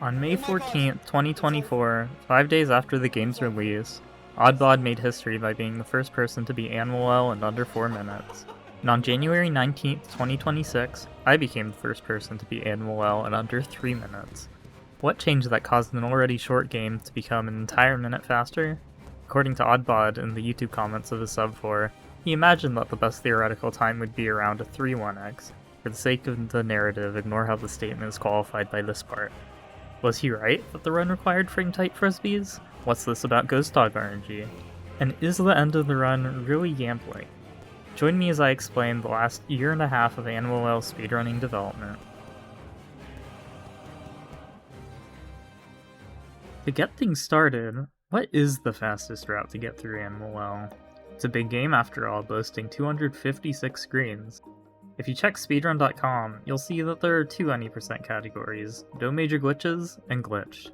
On May 14th, 2024, 5 days after the game's release, Oddbod made history by being the first person to beat Anwell in under 4 minutes. And on January 19th, 2026, I became the first person to beat Anwell in under 3 minutes. What changed that caused an already short game to become an entire minute faster? According to Oddbod in the YouTube comments of his sub 4, he imagined that the best theoretical time would be around a 3-1x. For the sake of the narrative, ignore how the statement is qualified by this part. Was he right that the run required frame-tight frisbees? What's this about Ghost Dog RNG? And is the end of the run really gambling? Join me as I explain the last year and a half of Anwell speedrunning development. To get things started, what is the fastest route to get through Anwell? It's a big game after all, boasting 256 screens. If you check speedrun.com, you'll see that there are two any percent categories, no major glitches and glitched.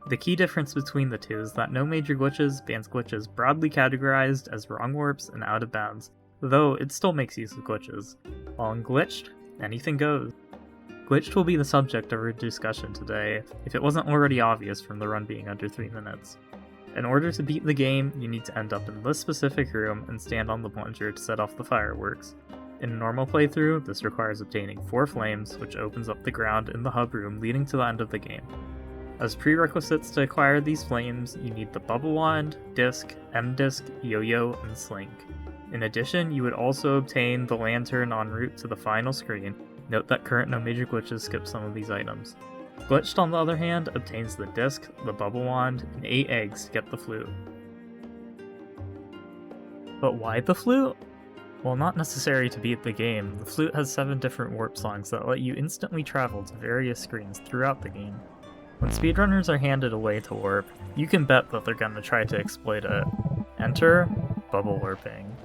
The key difference between the two is that no major glitches bans glitches broadly categorized as wrong warps and out of bounds, though it still makes use of glitches. While in glitched, anything goes. Glitched will be the subject of our discussion today, if it wasn't already obvious from the run being under 3 minutes. In order to beat the game, you need to end up in this specific room and stand on the plunger to set off the fireworks. In a normal playthrough, this requires obtaining 4 flames, which opens up the ground in the hub room leading to the end of the game. As prerequisites to acquire these flames, you need the Bubble Wand, Disc, M-Disc, Yo-Yo, and Slink. In addition, you would also obtain the Lantern en route to the final screen. Note that current no major glitches skip some of these items. Glitched, on the other hand, obtains the Disc, the Bubble Wand, and 8 eggs to get the flute. But why the flute? While not necessary to beat the game, the flute has 7 different warp songs that let you instantly travel to various screens throughout the game. When speedrunners are handed a way to warp, you can bet that they're going to try to exploit it. Enter bubble warping.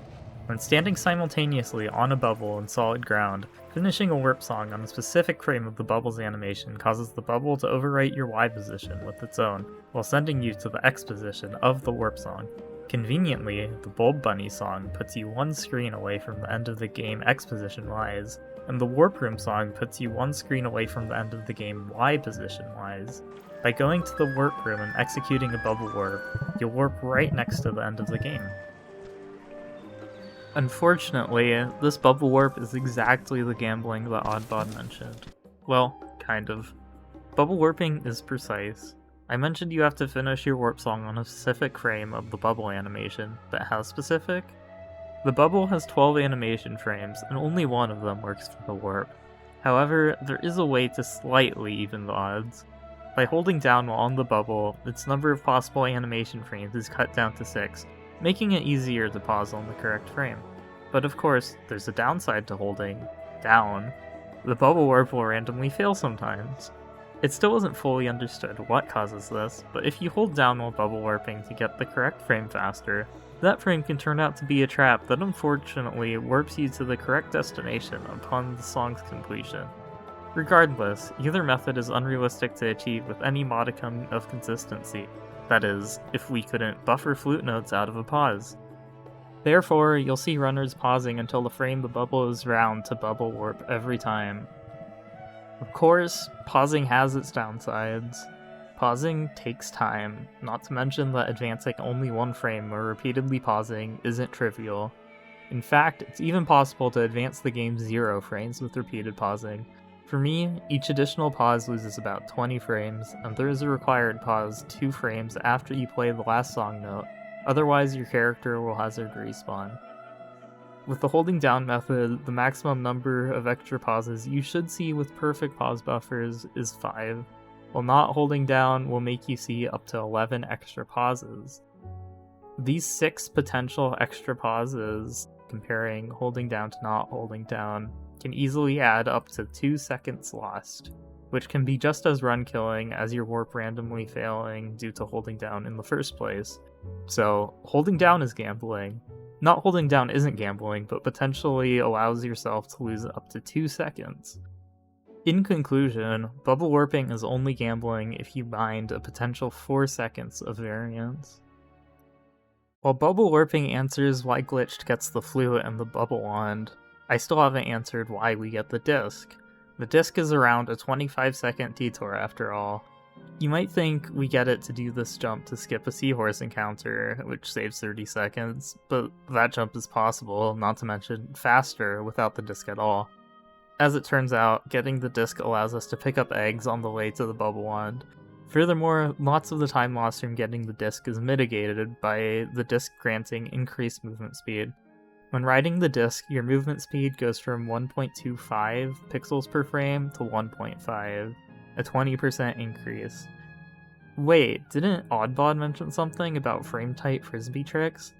When standing simultaneously on a bubble in solid ground, finishing a warp song on a specific frame of the bubble's animation causes the bubble to overwrite your Y position with its own, while sending you to the X position of the warp song. Conveniently, the Bulb Bunny song puts you 1 screen away from the end of the game X position wise, and the Warp Room song puts you 1 screen away from the end of the game Y position wise. By going to the Warp Room and executing a bubble warp, you'll warp right next to the end of the game. Unfortunately, this bubble warp is exactly the gambling that Oddbod mentioned. Well, kind of. Bubble warping is precise. I mentioned you have to finish your warp song on a specific frame of the bubble animation, but how specific? The bubble has 12 animation frames, and only one of them works for the warp. However, there is a way to slightly even the odds. By holding down while on the bubble, its number of possible animation frames is cut down to 6, making it easier to pause on the correct frame. But of course, there's a downside to holding down. The bubble warp will randomly fail sometimes. It still isn't fully understood what causes this, but if you hold down while bubble warping to get the correct frame faster, that frame can turn out to be a trap that unfortunately warps you to the correct destination upon the song's completion. Regardless, either method is unrealistic to achieve with any modicum of consistency. That is, if we couldn't buffer flute notes out of a pause. Therefore, you'll see runners pausing until the frame the bubble is round to bubble warp every time. Of course, pausing has its downsides. Pausing takes time, not to mention that advancing only 1 frame or repeatedly pausing isn't trivial. In fact, it's even possible to advance the game 0 frames with repeated pausing. For me, each additional pause loses about 20 frames, and there is a required pause 2 frames after you play the last song note, otherwise your character will hazard respawn. With the holding down method, the maximum number of extra pauses you should see with perfect pause buffers is 5, while not holding down will make you see up to 11 extra pauses. These 6 potential extra pauses, comparing holding down to not holding down, can easily add up to 2 seconds lost, which can be just as run killing as your warp randomly failing due to holding down in the first place. So, holding down is gambling. Not holding down isn't gambling, but potentially allows yourself to lose up to 2 seconds. In conclusion, bubble warping is only gambling if you mind a potential 4 seconds of variance. While bubble warping answers why Glitched gets the flute and the bubble wand, I still haven't answered why we get the disc. The disc is around a 25-second detour after all. You might think we get it to do this jump to skip a seahorse encounter, which saves 30 seconds, but that jump is possible, not to mention faster, without the disc at all. As it turns out, getting the disc allows us to pick up eggs on the way to the bubble wand. Furthermore, lots of the time lost from getting the disc is mitigated by the disc granting increased movement speed. When riding the disc, your movement speed goes from 1.25 pixels per frame to 1.5, a 20% increase. Wait, didn't Oddbod mention something about frame-tight frisbee tricks?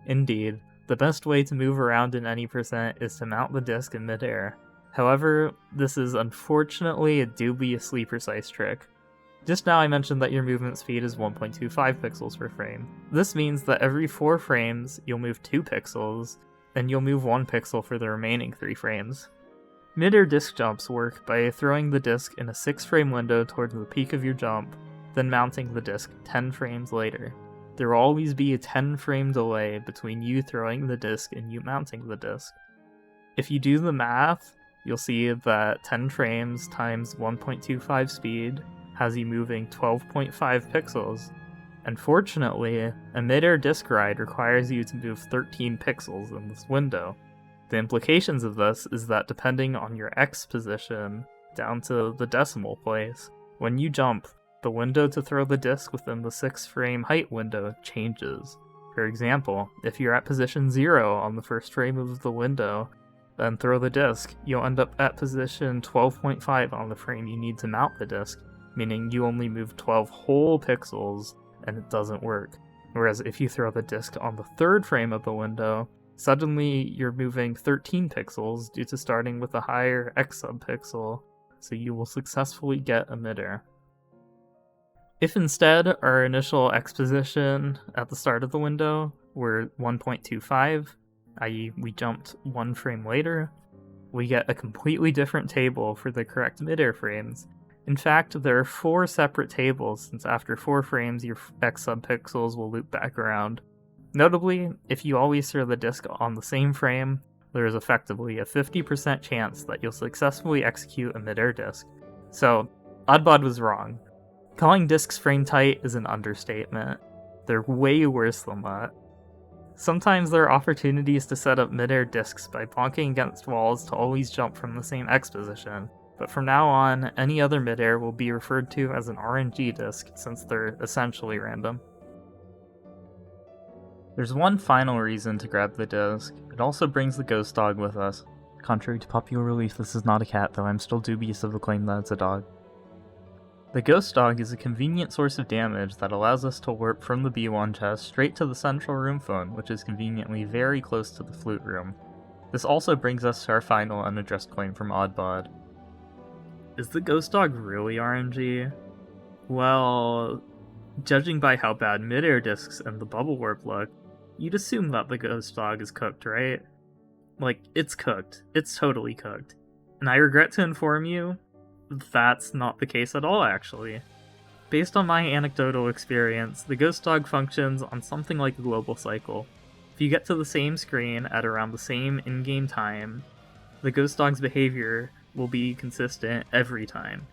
Indeed, the best way to move around in any percent is to mount the disc in midair. However, this is unfortunately a dubiously precise trick. Just now I mentioned that your movement speed is 1.25 pixels per frame. This means that every 4 frames, you'll move 2 pixels, and you'll move 1 pixel for the remaining 3 frames. Mid-air disc jumps work by throwing the disc in a 6-frame window towards the peak of your jump, then mounting the disc 10 frames later. There will always be a 10-frame delay between you throwing the disc and you mounting the disc. If you do the math, you'll see that 10 frames times 1.25 speed has you moving 12.5 pixels. Unfortunately, a mid-air disc ride requires you to move 13 pixels in this window. The implications of this is that depending on your X position, down to the decimal place, when you jump, the window to throw the disc within the 6-frame height window changes. For example, if you're at position 0 on the first frame of the window, then throw the disc, you'll end up at position 12.5 on the frame you need to mount the disc, meaning you only move 12 whole pixels and it doesn't work. Whereas if you throw the disc on the 3rd frame of the window, suddenly you're moving 13 pixels due to starting with a higher X subpixel, so you will successfully get a midair. If instead our initial X position at the start of the window were 1.25, i.e. we jumped 1 frame later, we get a completely different table for the correct midair frames. In fact, there are 4 separate tables, since after 4 frames your X subpixels will loop back around. Notably, if you always throw the disc on the same frame, there is effectively a 50% chance that you'll successfully execute a midair disc. So, Oddbod was wrong. Calling discs frame tight is an understatement. They're way worse than that. Sometimes there are opportunities to set up midair discs by bonking against walls to always jump from the same X position, but from now on, any other midair will be referred to as an RNG disc since they're essentially random. There's one final reason to grab the disc. It also brings the ghost dog with us. Contrary to popular belief, this is not a cat, though I'm still dubious of the claim that it's a dog. The ghost dog is a convenient source of damage that allows us to warp from the B1 chest straight to the central room phone, which is conveniently very close to the flute room. This also brings us to our final unaddressed claim from Oddbod. Is the ghost dog really RNG? Well, judging by how bad midair discs and the bubble warp look, you'd assume that the ghost dog is cooked, right? Like, it's cooked. It's totally cooked. And I regret to inform you, that's not the case at all, actually. Based on my anecdotal experience, the ghost dog functions on something like a global cycle. If you get to the same screen at around the same in-game time, the ghost dog's behavior will be consistent every time.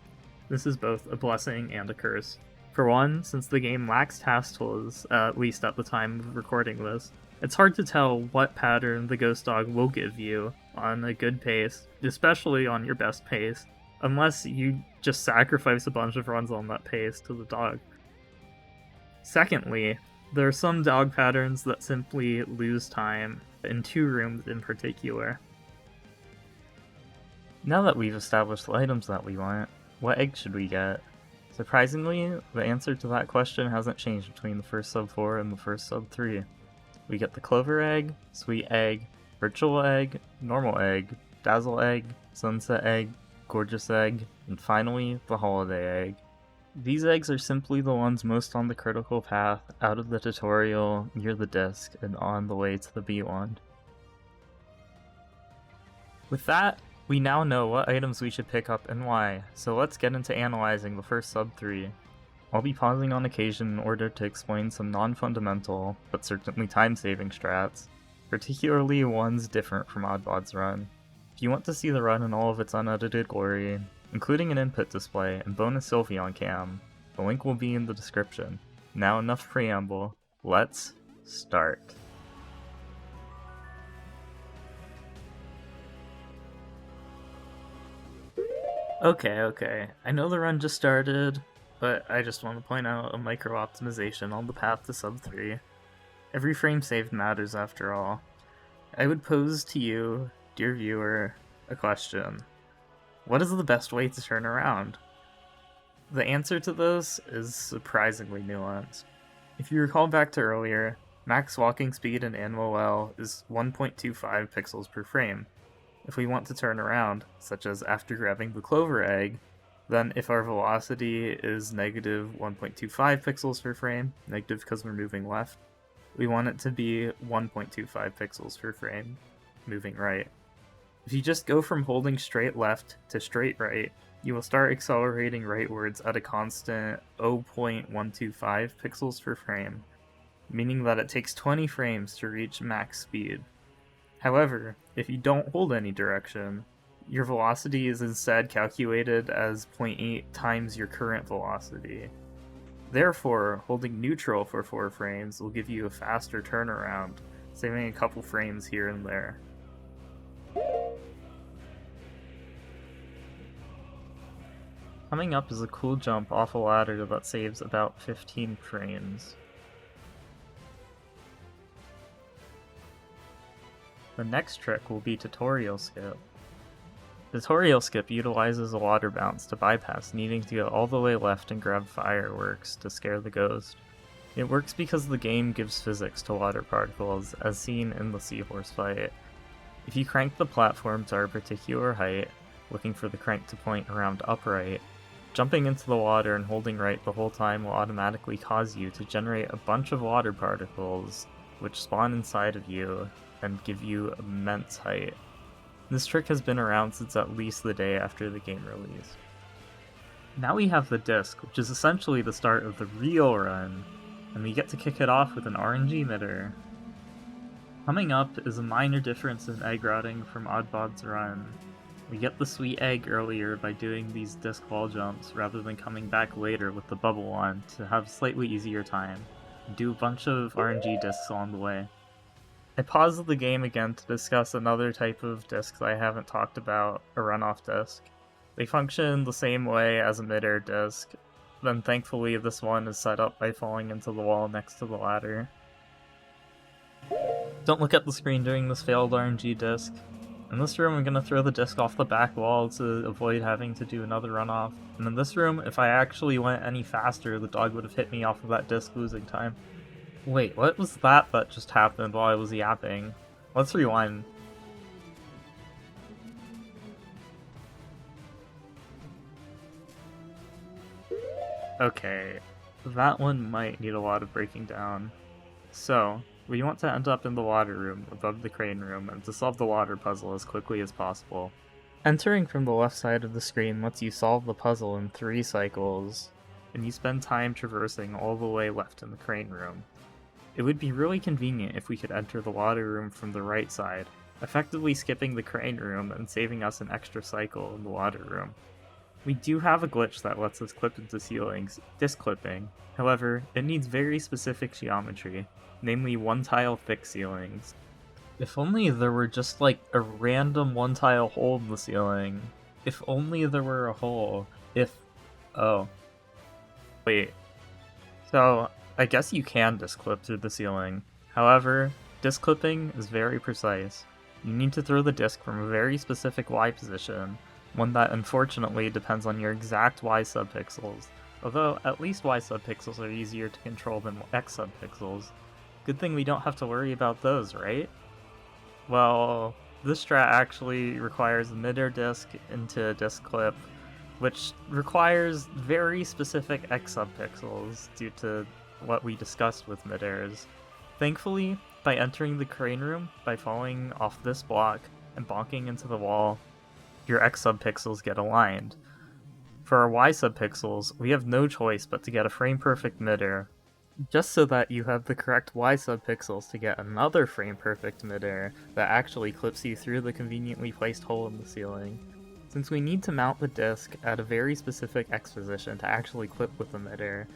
This is both a blessing and a curse. For one, since the game lacks task tools, at least at the time of recording this, it's hard to tell what pattern the ghost dog will give you on a good pace, especially on your best pace, unless you just sacrifice a bunch of runs on that pace to the dog. Secondly, there are some dog patterns that simply lose time, in 2 rooms in particular. Now that we've established the items that we want, what egg should we get? Surprisingly, the answer to that question hasn't changed between the first sub 4 and the first sub 3. We get the clover egg, sweet egg, virtual egg, normal egg, dazzle egg, sunset egg, gorgeous egg, and finally, the holiday egg. These eggs are simply the ones most on the critical path, out of the tutorial, near the disc, and on the way to the B-wand. With that, we now know what items we should pick up and why, so let's get into analyzing the first sub 3. I'll be pausing on occasion in order to explain some non-fundamental, but certainly time-saving strats, particularly ones different from Oddbod's run. If you want to see the run in all of its unedited glory, including an input display and bonus Sylvie on cam, The link will be in the description. Now enough preamble, let's start. Okay, I know the run just started, but I just want to point out a micro optimization on the path to sub 3. Every frame saved matters after all. I would pose to you, dear viewer, a question. What is the best way to turn around? The answer to this is surprisingly nuanced. If you recall back to earlier, max walking speed in AnimoL is 1.25 pixels per frame. If we want to turn around, such as after grabbing the clover egg, then if our velocity is negative 1.25 pixels per frame, negative because we're moving left, we want it to be 1.25 pixels per frame, moving right. If you just go from holding straight left to straight right, you will start accelerating rightwards at a constant 0.125 pixels per frame, meaning that it takes 20 frames to reach max speed. However, if you don't hold any direction, your velocity is instead calculated as 0.8 times your current velocity. Therefore, holding neutral for 4 frames will give you a faster turnaround, saving a couple frames here and there. Coming up is a cool jump off a ladder that saves about 15 frames. The next trick will be Tutorial Skip. Tutorial Skip utilizes a water bounce to bypass needing to go all the way left and grab fireworks to scare the ghost. It works because the game gives physics to water particles, as seen in the seahorse fight. If you crank the platform to a particular height, looking for the crank to point around upright, jumping into the water and holding right the whole time will automatically cause you to generate a bunch of water particles, which spawn inside of you and give you immense height. This trick has been around since at least the day after the game release. Now we have the disc, which is essentially the start of the real run, and we get to kick it off with an RNG emitter. Coming up is a minor difference in egg routing from Oddbod's run. We get the sweet egg earlier by doing these disc wall jumps rather than coming back later with the bubble one to have slightly easier time, and do a bunch of RNG discs along the way. I paused the game again to discuss another type of disc that I haven't talked about, a runoff disc. They function the same way as a mid-air disc, then thankfully this one is set up by falling into the wall next to the ladder. Don't look at the screen during this failed RNG disc. In this room I'm going to throw the disc off the back wall to avoid having to do another runoff, and in this room, if I actually went any faster, the dog would have hit me off of that disc, losing time. Wait, what was that just happened while I was yapping? Let's rewind. Okay, that one might need a lot of breaking down. So, we want to end up in the water room above the crane room and to solve the water puzzle as quickly as possible. Entering from the left side of the screen lets you solve the puzzle in 3 cycles, and you spend time traversing all the way left in the crane room. It would be really convenient if we could enter the water room from the right side, effectively skipping the crane room and saving us an extra cycle in the water room. We do have a glitch that lets us clip into ceilings, disc clipping. However, it needs very specific geometry, namely 1-tile thick ceilings. If only there were just like a random 1-tile hole in the ceiling. If only there were a hole. Oh. Wait. So, I guess you can disc clip through the ceiling. However, disc clipping is very precise. You need to throw the disc from a very specific Y position, one that unfortunately depends on your exact Y subpixels, although at least Y subpixels are easier to control than X subpixels. Good thing we don't have to worry about those, right? Well, this strat actually requires a mid-air disc into a disc clip, which requires very specific X subpixels due to what we discussed with mid-airs. Thankfully, by entering the crane room, by falling off this block and bonking into the wall, your X subpixels get aligned. For our Y subpixels, we have no choice but to get a frame-perfect mid-air, just so that you have the correct Y subpixels to get another frame-perfect mid-air that actually clips you through the conveniently placed hole in the ceiling. Since we need to mount the disc at a very specific X position to actually clip with the midair,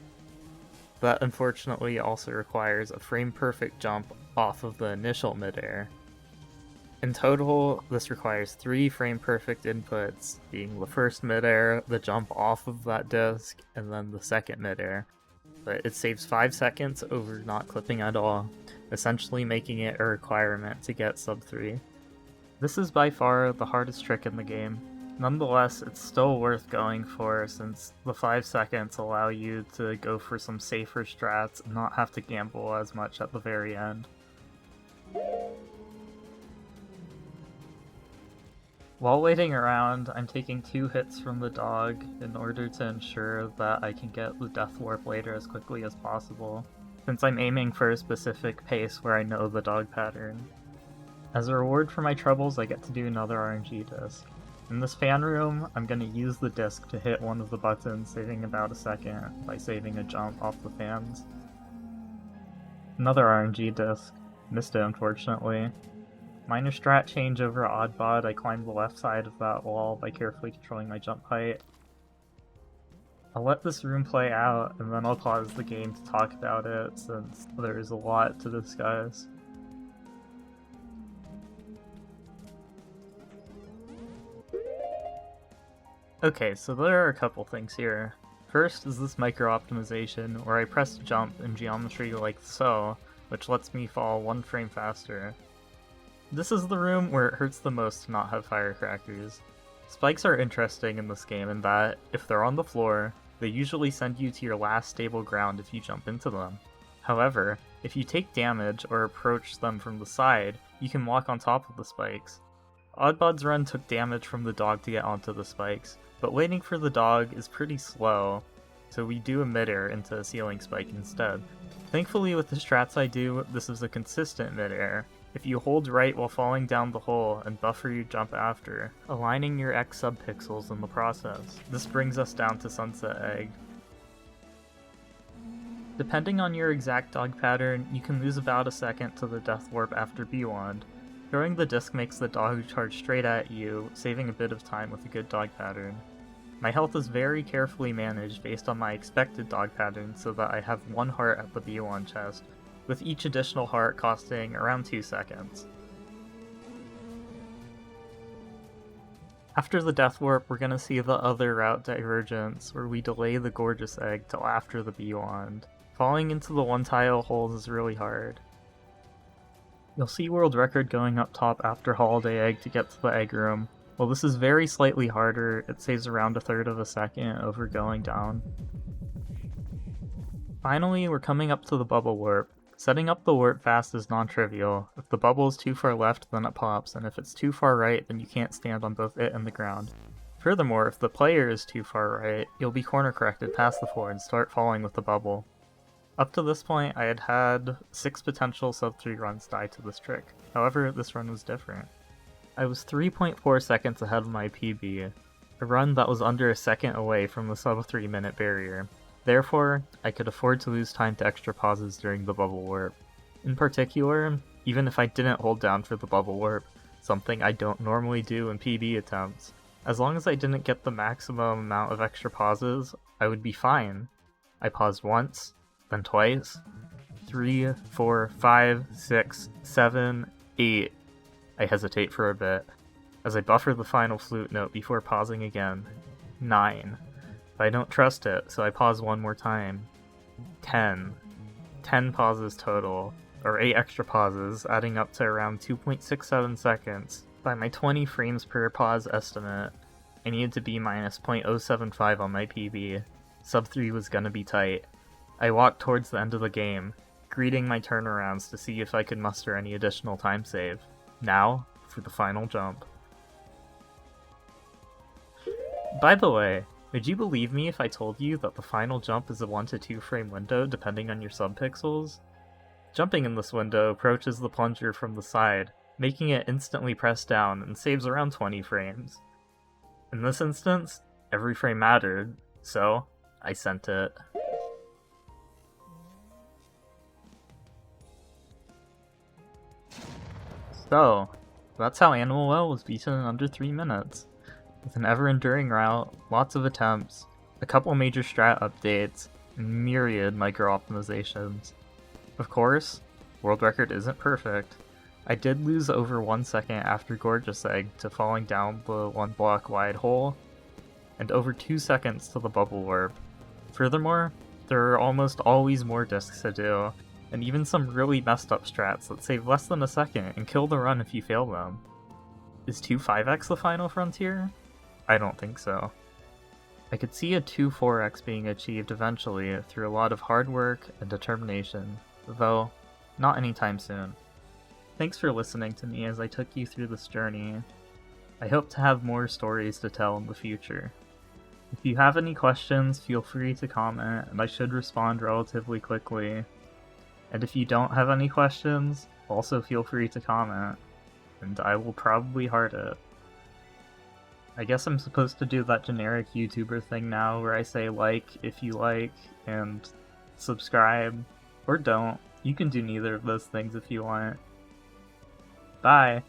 that unfortunately also requires a frame-perfect jump off of the initial midair. In total, this requires 3 frame-perfect inputs, being the first midair, the jump off of that disc, and then the second midair. But it saves 5 seconds over not clipping at all, essentially making it a requirement to get sub 3. This is by far the hardest trick in the game. Nonetheless, it's still worth going for since the 5 seconds allow you to go for some safer strats and not have to gamble as much at the very end. While waiting around, I'm taking 2 hits from the dog in order to ensure that I can get the Death Warp later as quickly as possible, since I'm aiming for a specific pace where I know the dog pattern. As a reward for my troubles, I get to do another RNG disc. In this fan room, I'm going to use the disc to hit one of the buttons, saving about a second by saving a jump off the fans. Another RNG disc. Missed it, unfortunately. Minor strat change over Oddbod, I climbed the left side of that wall by carefully controlling my jump height. I'll let this room play out, and then I'll pause the game to talk about it, since there is a lot to discuss. Okay, so there are a couple things here. First is this micro-optimization, where I press jump in geometry like so, which lets me fall 1 frame faster. This is the room where it hurts the most to not have firecrackers. Spikes are interesting in this game in that, if they're on the floor, they usually send you to your last stable ground if you jump into them. However, if you take damage or approach them from the side, you can walk on top of the spikes. Oddbod's run took damage from the dog to get onto the spikes, but waiting for the dog is pretty slow, so we do a midair into a ceiling spike instead. Thankfully with the strats I do, this is a consistent midair. If you hold right while falling down the hole and buffer your jump after, aligning your X subpixels in the process. This brings us down to Sunset Egg. Depending on your exact dog pattern, you can lose about a second to the Death Warp after B-Wand. Throwing the disc makes the dog charge straight at you, saving a bit of time with a good dog pattern. My health is very carefully managed based on my expected dog pattern so that I have 1 heart at the B1 chest, with each additional heart costing around 2 seconds. After the Death Warp, we're gonna see the other route Divergence, where we delay the Gorgeous Egg till after the B-Wand. Falling into the 1-tile holes is really hard. You'll see World Record going up top after Holiday Egg to get to the Egg Room. While this is very slightly harder, it saves around 1/3 of a second over going down. Finally, we're coming up to the Bubble Warp. Setting up the warp fast is non-trivial. If the bubble is too far left, then it pops, and if it's too far right, then you can't stand on both it and the ground. Furthermore, if the player is too far right, you'll be corner corrected past the floor and start falling with the bubble. Up to this point, I had had 6 potential sub-3 runs die to this trick. However, this run was different. I was 3.4 seconds ahead of my PB, a run that was under a second away from the sub-3 minute barrier. Therefore, I could afford to lose time to extra pauses during the bubble warp. In particular, even if I didn't hold down for the bubble warp, something I don't normally do in PB attempts, as long as I didn't get the maximum amount of extra pauses, I would be fine. I paused once, then twice, 3, 4, 5, 6, 7, 8. I hesitate for a bit, as I buffer the final flute note before pausing again. 9. But I don't trust it, so I pause one more time. 10. 10 pauses total, or 8 extra pauses, adding up to around 2.67 seconds. By my 20 frames per pause estimate, I needed to be minus 0.075 on my PB. Sub 3 was gonna be tight. I walked towards the end of the game, greeting my turnarounds to see if I could muster any additional time save. Now, for the final jump. By the way, would you believe me if I told you that the final jump is a 1 to 2 frame window depending on your subpixels? Jumping in this window approaches the plunger from the side, making it instantly press down and saves around 20 frames. In this instance, every frame mattered, so I sent it. So, that's how Animal Well was beaten in under 3 minutes. with an ever-enduring route, lots of attempts, a couple major strat updates, and myriad micro-optimizations. Of course, world record isn't perfect. I did lose over 1 second after Gorgeous Egg to falling down the 1 block wide hole, and over 2 seconds to the bubble warp. Furthermore, there are almost always more discs to do, and even some really messed up strats that save less than a second and kill the run if you fail them. Is 2.5x the final frontier? I don't think so. I could see a 2.4x being achieved eventually through a lot of hard work and determination, though not anytime soon. Thanks for listening to me as I took you through this journey. I hope to have more stories to tell in the future. If you have any questions, feel free to comment, and I should respond relatively quickly. And if you don't have any questions, also feel free to comment, and I will probably heart it. I guess I'm supposed to do that generic YouTuber thing now where I say like if you like, and subscribe, or don't. You can do neither of those things if you want. Bye!